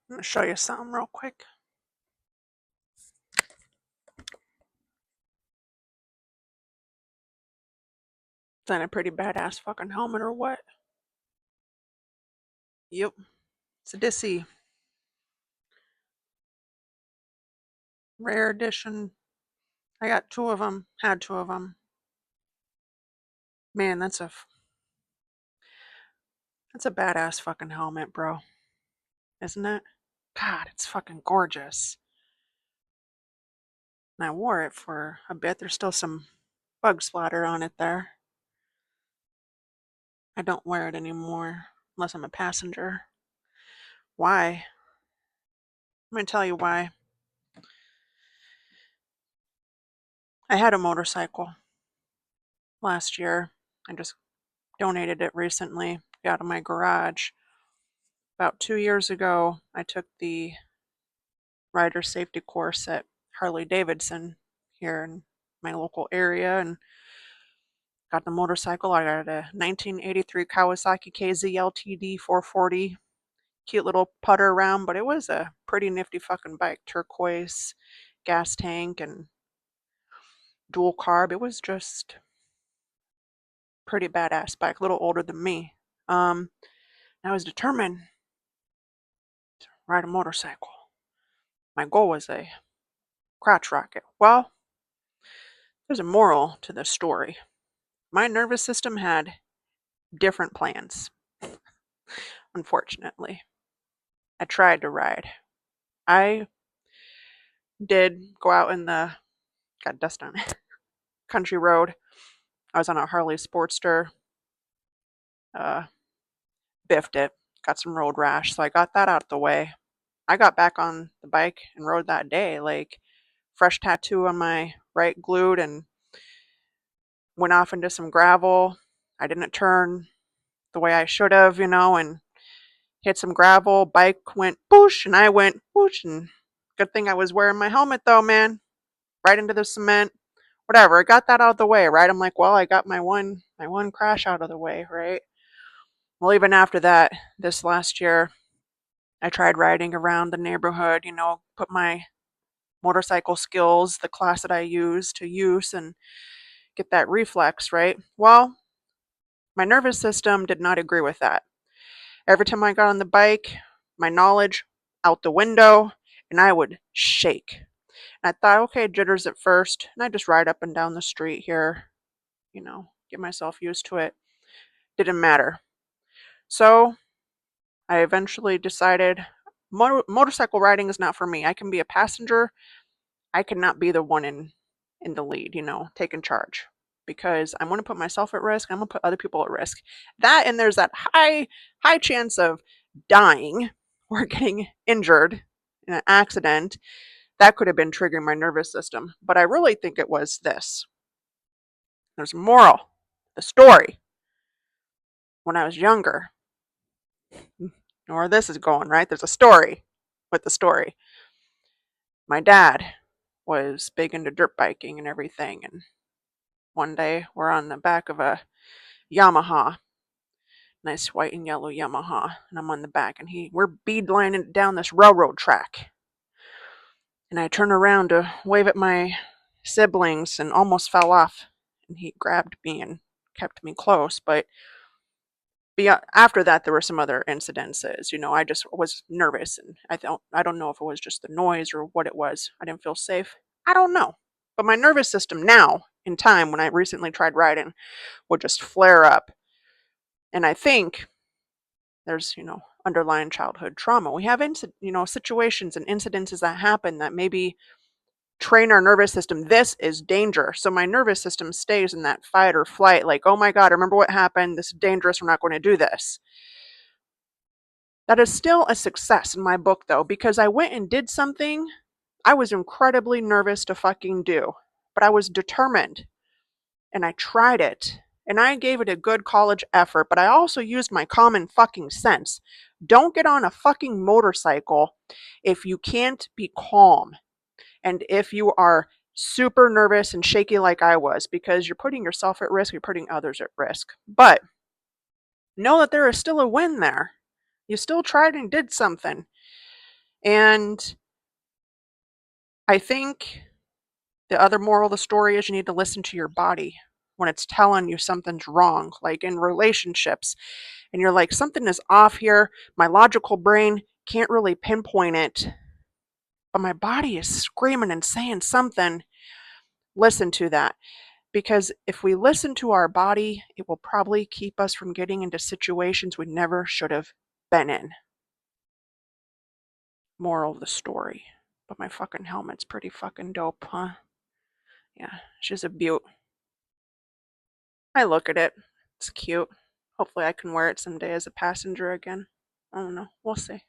I'm gonna show you something real quick. Is that a pretty badass fucking helmet or what? Yep. It's a Dissy. Rare edition. I got two of them. Had two of them. Man, that's a badass fucking helmet, bro. Isn't it? God, it's fucking gorgeous. And I wore it for a bit. There's still some bug splatter on it there. I don't wear it anymore unless I'm a passenger. Why? I'm gonna tell you why. I had a motorcycle last year. I just donated it recently out of my garage. About 2 years ago, I took the rider safety course at Harley Davidson here in my local area and got the motorcycle. I got a 1983 Kawasaki KZ LTD 440. Cute little putter around, but it was a pretty nifty fucking bike. Turquoise, gas tank, and dual carb. It was just pretty badass bike. A little older than me. I was determined to ride a motorcycle. My goal was a crotch rocket. Well, there's a moral to this story. My nervous system had different plans, unfortunately. I tried to ride. I did go out in the, got dust on it, country road. I was on a Harley Sportster, uh, biffed it, got some road rash, so I got that out of the way. I got back on the bike and rode that day, like fresh tattoo on my right glute, and went off into some gravel. I didn't turn the way I should have, and hit some gravel. Bike went boosh, and I went boosh. And good thing I was wearing my helmet, though, man. Right into the cement. Whatever. I got that out of the way, right? I'm like, well, I got my one crash out of the way, right? Well, even after that, this last year, I tried riding around the neighborhood. Put my motorcycle skills, the class that I use, to use and get that reflex, right? Well, my nervous system did not agree with that. Every time I got on the bike, my knowledge out the window, and I would shake. And I thought, okay, jitters at first, and I just ride up and down the street here, get myself used to it. Didn't matter. So I eventually decided motorcycle riding is not for me. I can be a passenger. I cannot be the one in the lead, taking charge. Because I want to put myself at risk. I'm going to put other people at risk. That, and there's that high chance of dying or getting injured in an accident. That could have been triggering my nervous system. But I really think it was this. There's a moral. The story. When I was younger, where this is going, right? There's a story with the story. My dad was big into dirt biking and everything. And one day we're on the back of a Yamaha, nice white and yellow Yamaha, and I'm on the back, and we're beadlining down this railroad track. And I turned around to wave at my siblings and almost fell off. And he grabbed me and kept me close. But after that, there were some other incidences. I just was nervous, and I don't know if it was just the noise or what it was. I didn't feel safe. I don't know. But my nervous system now, in time, when I recently tried riding, would just flare up. And I think there's underlying childhood trauma. We have situations and incidences that happen that maybe train our nervous system. This is danger. So my nervous system stays in that fight or flight, like, oh my God, remember what happened? This is dangerous. We're not going to do this. That is still a success in my book, though, because I went and did something I was incredibly nervous to fucking do. But I was determined, and I tried it. And I gave it a good college effort, but I also used my common fucking sense. Don't get on a fucking motorcycle if you can't be calm. And if you are super nervous and shaky like I was, because you're putting yourself at risk, you're putting others at risk. But know that there is still a win there. You still tried and did something. And I think the other moral of the story is you need to listen to your body when it's telling you something's wrong, like in relationships. And you're like, something is off here. My logical brain can't really pinpoint it, but my body is screaming and saying something. Listen to that. Because if we listen to our body, it will probably keep us from getting into situations we never should have been in. Moral of the story. But my fucking helmet's pretty fucking dope, huh? Yeah, she's a beaut. I look at it. It's cute. Hopefully I can wear it someday as a passenger again. I don't know. We'll see.